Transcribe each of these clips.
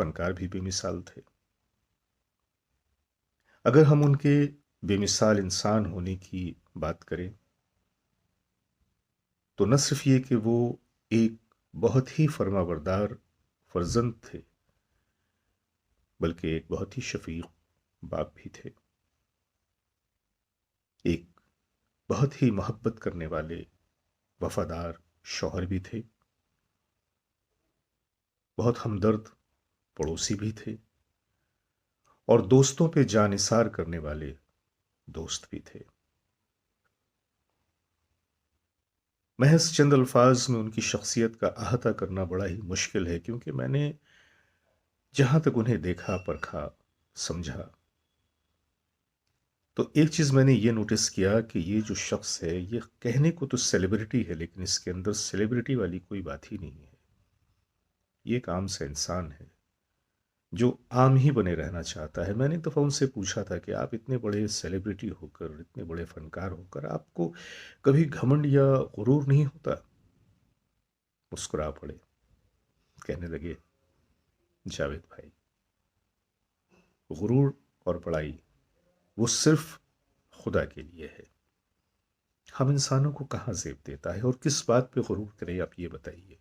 فنکار بھی بے مثال تھے. اگر ہم ان کے بے مثال انسان ہونے کی بات کریں تو نہ صرف یہ کہ وہ ایک بہت ہی فرما بردار فرزند تھے، بلکہ ایک بہت ہی شفیق باپ بھی تھے، ایک بہت ہی محبت کرنے والے وفادار شوہر بھی تھے، بہت ہمدرد پڑوسی بھی تھے، اور دوستوں پہ جاں نثار کرنے والے دوست بھی تھے. محض چند الفاظ میں ان کی شخصیت کا احاطہ کرنا بڑا ہی مشکل ہے، کیونکہ میں نے جہاں تک انہیں دیکھا، پرکھا، سمجھا، تو ایک چیز میں نے یہ نوٹس کیا کہ یہ جو شخص ہے یہ کہنے کو تو سیلیبریٹی ہے، لیکن اس کے اندر سیلیبریٹی والی کوئی بات ہی نہیں ہے. یہ ایک عام سا انسان ہے جو عام ہی بنے رہنا چاہتا ہے. میں نے ایک دفعہ ان سے پوچھا تھا کہ آپ اتنے بڑے سیلیبریٹی ہو کر، اتنے بڑے فنکار ہو کر، آپ کو کبھی گھمنڈ یا غرور نہیں ہوتا؟ مسکرا پڑے، کہنے لگے جاوید بھائی، غرور اور بڑائی وہ صرف خدا کے لیے ہے. ہم انسانوں کو کہاں زیب دیتا ہے، اور کس بات پہ غرور کریں آپ یہ بتائیے.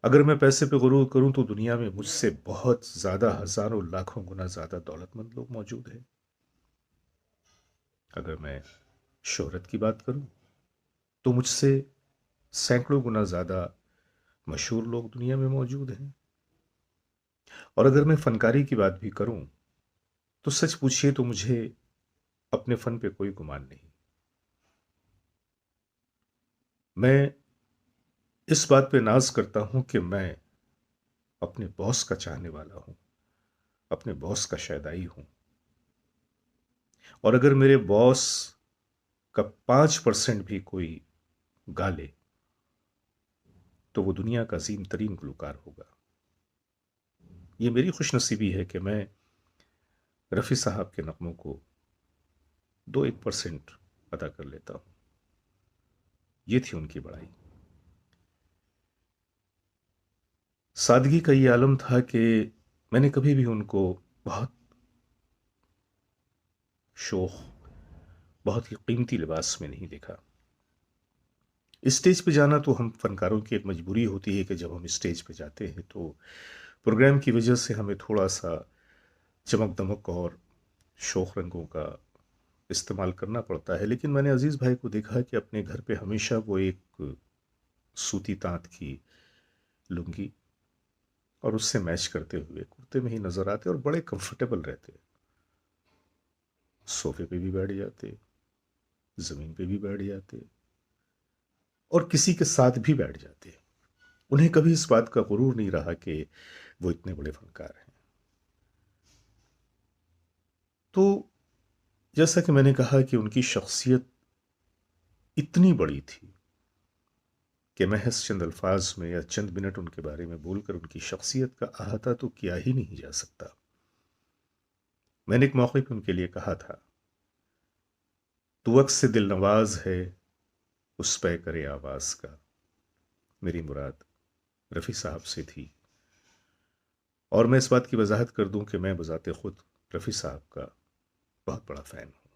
اگر میں پیسے پہ غرور کروں تو دنیا میں مجھ سے بہت زیادہ، ہزاروں لاکھوں گنا زیادہ دولت مند لوگ موجود ہیں. اگر میں شہرت کی بات کروں تو مجھ سے سینکڑوں گنا زیادہ مشہور لوگ دنیا میں موجود ہیں. اور اگر میں فنکاری کی بات بھی کروں تو سچ پوچھئے تو مجھے اپنے فن پہ کوئی گمان نہیں. میں اس بات پہ ناز کرتا ہوں کہ میں اپنے باس کا چاہنے والا ہوں، اپنے باس کا شیدائی ہوں. اور اگر میرے باس کا 5% بھی کوئی گا لے تو وہ دنیا کا عظیم ترین گلوکار ہوگا. یہ میری خوش نصیبی ہے کہ میں رفیع صاحب کے نغموں کو 2-1% ادا کر لیتا ہوں. یہ تھی ان کی بڑائی. سادگی کا یہ عالم تھا کہ میں نے کبھی بھی ان کو بہت شوخ، بہت ہی قیمتی لباس میں نہیں دیکھا. اسٹیج پہ جانا تو ہم فنکاروں کی ایک مجبوری ہوتی ہے کہ جب ہم اسٹیج پہ جاتے ہیں تو پروگرام کی وجہ سے ہمیں تھوڑا سا چمک دمک اور شوخ رنگوں کا استعمال کرنا پڑتا ہے. لیکن میں نے عزیز بھائی کو دیکھا کہ اپنے گھر پہ ہمیشہ وہ ایک سوتی تانت کی لنگی اور اس سے میچ کرتے ہوئے کرتے میں ہی نظر آتے اور بڑے کمفرٹیبل رہتے. صوفے پہ بھی بیٹھ جاتے، زمین پہ بھی بیٹھ جاتے، اور کسی کے ساتھ بھی بیٹھ جاتے. انہیں کبھی اس بات کا غرور نہیں رہا کہ وہ اتنے بڑے فنکار ہیں. تو جیسا کہ میں نے کہا کہ ان کی شخصیت اتنی بڑی تھی کہ محض چند الفاظ میں یا چند منٹ ان کے بارے میں بول کر ان کی شخصیت کا احاطہ تو کیا ہی نہیں جا سکتا. میں نے ایک موقع پہ ان کے لیے کہا تھا، تو عکس سے دل نواز ہے اس پہ کرے آواز کا. میری مراد رفیع صاحب سے تھی. اور میں اس بات کی وضاحت کر دوں کہ میں بذات خود رفیع صاحب کا بہت بڑا فین ہوں.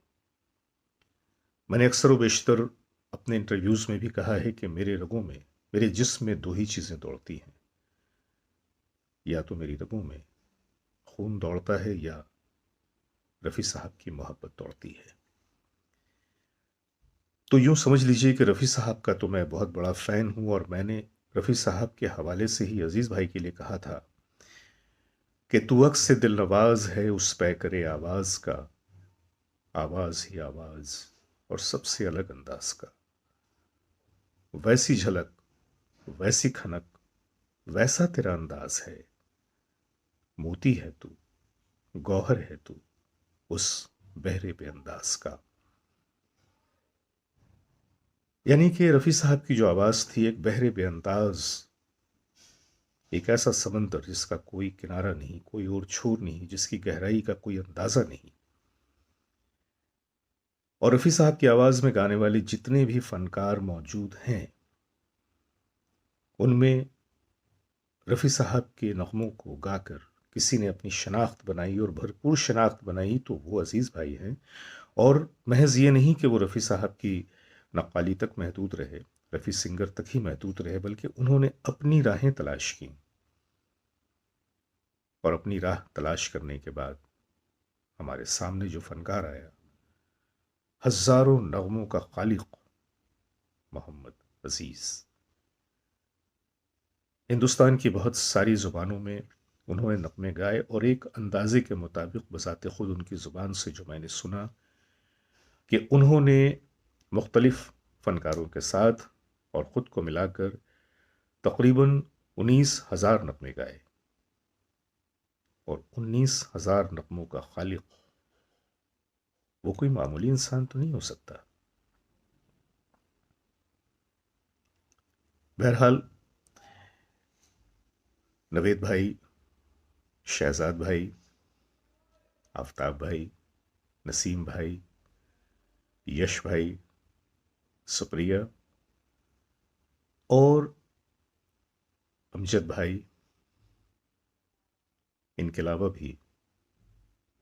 میں نے اکثر و بیشتر اپنے انٹرویوز میں بھی کہا ہے کہ میرے رگوں میں، میرے جسم میں 2 ہی چیزیں دوڑتی ہیں، یا تو میری رگوں میں خون دوڑتا ہے یا رفیع صاحب کی محبت دوڑتی ہے. تو یوں سمجھ لیجئے کہ رفیع صاحب کا تو میں بہت بڑا فین ہوں. اور میں نے رفیع صاحب کے حوالے سے ہی عزیز بھائی کے لیے کہا تھا کہ تو عکس سے دل نواز ہے اس پہ کرے آواز کا، آواز ہی آواز اور سب سے الگ انداز کا. ویسی جھلک، ویسی کھنک، ویسا تیرا انداز ہے. موتی ہے تو، گوہر ہے تو اس بہرے بے انداز کا. یعنی کہ رفیع صاحب کی جو آواز تھی ایک بہرے بے انداز، ایک ایسا سمندر جس کا کوئی کنارہ نہیں، کوئی اور چھور نہیں، جس کی گہرائی کا کوئی اندازہ نہیں. اور رفیع صاحب کی آواز میں گانے والے جتنے بھی فنکار موجود ہیں ان میں رفیع صاحب کے نغموں کو گا کر کسی نے اپنی شناخت بنائی اور بھرپور شناخت بنائی تو وہ عزیز بھائی ہیں. اور محض یہ نہیں کہ وہ رفیع صاحب کی نقالی تک محدود رہے، رفیع سنگر تک ہی محدود رہے، بلکہ انہوں نے اپنی راہیں تلاش کی، اور اپنی راہ تلاش کرنے کے بعد ہمارے سامنے جو فنکار آیا، ہزاروں نغموں کا خالق محمد عزیز. ہندوستان کی بہت ساری زبانوں میں انہوں نے نغمے گائے، اور ایک اندازے کے مطابق بذات خود ان کی زبان سے جو میں نے سنا کہ انہوں نے مختلف فنکاروں کے ساتھ اور خود کو ملا کر تقریباً 19,000 نغمے گائے، اور 19,000 نغموں کا خالق وہ کوئی معمولی انسان تو نہیں ہو سکتا. بہرحال نوید بھائی، شہزاد بھائی، آفتاب بھائی، نسیم بھائی، یش بھائی، سپریہ اور امجد بھائی، ان کے علاوہ بھی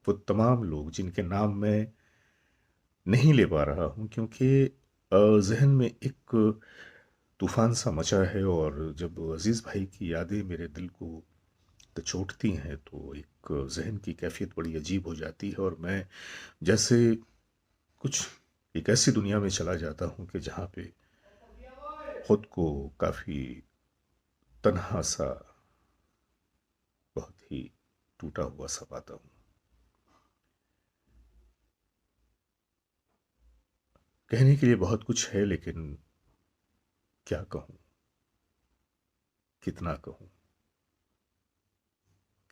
وہ تمام لوگ جن کے نام میں نہیں لے پا رہا ہوں، کیونکہ ذہن میں ایک طوفان سا مچا ہے، اور جب عزیز بھائی کی یادیں میرے دل کو چھوٹتی ہیں تو ایک ذہن کی کیفیت بڑی عجیب ہو جاتی ہے، اور میں جیسے کچھ ایک ایسی دنیا میں چلا جاتا ہوں کہ جہاں پہ خود کو کافی تنہا سا، بہت ہی ٹوٹا ہوا سا پاتا ہوں. کہنے کے لیے بہت کچھ ہے، لیکن کیا کہوں، کتنا کہوں،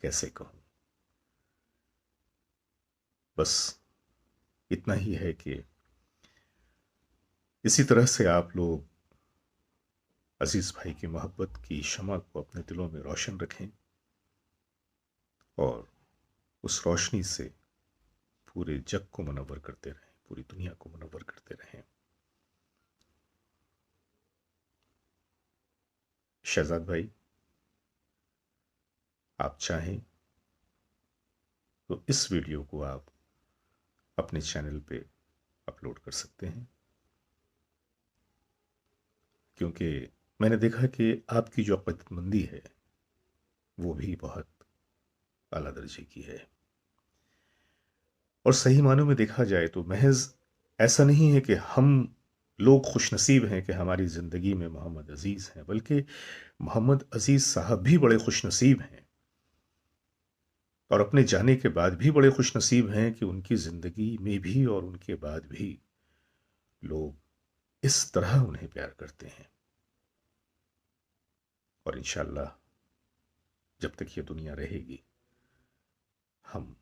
کیسے کہوں. بس اتنا ہی ہے کہ اسی طرح سے آپ لوگ عزیز بھائی کی محبت کی شمع کو اپنے دلوں میں روشن رکھیں، اور اس روشنی سے پورے جگ کو منور کرتے رہیں، پوری دنیا کو منور کرتے رہیں. شہزاد بھائی، آپ چاہیں تو اس ویڈیو کو آپ اپنے چینل پہ اپلوڈ کر سکتے ہیں، کیونکہ میں نے دیکھا کہ آپ کی جو عقیدت مندی ہے وہ بھی بہت اعلیٰ درجے کی ہے. اور صحیح معنوں میں دیکھا جائے تو محض ایسا نہیں ہے کہ ہم لوگ خوش نصیب ہیں کہ ہماری زندگی میں محمد عزیز ہیں، بلکہ محمد عزیز صاحب بھی بڑے خوش نصیب ہیں، اور اپنے جانے کے بعد بھی بڑے خوش نصیب ہیں کہ ان کی زندگی میں بھی اور ان کے بعد بھی لوگ اس طرح انہیں پیار کرتے ہیں. اور انشاءاللہ جب تک یہ دنیا رہے گی ہم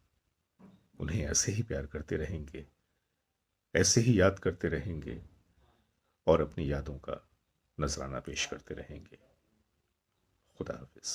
انہیں ایسے ہی پیار کرتے رہیں گے، ایسے ہی یاد کرتے رہیں گے، اور اپنی یادوں کا نذرانہ پیش کرتے رہیں گے. خدا حافظ.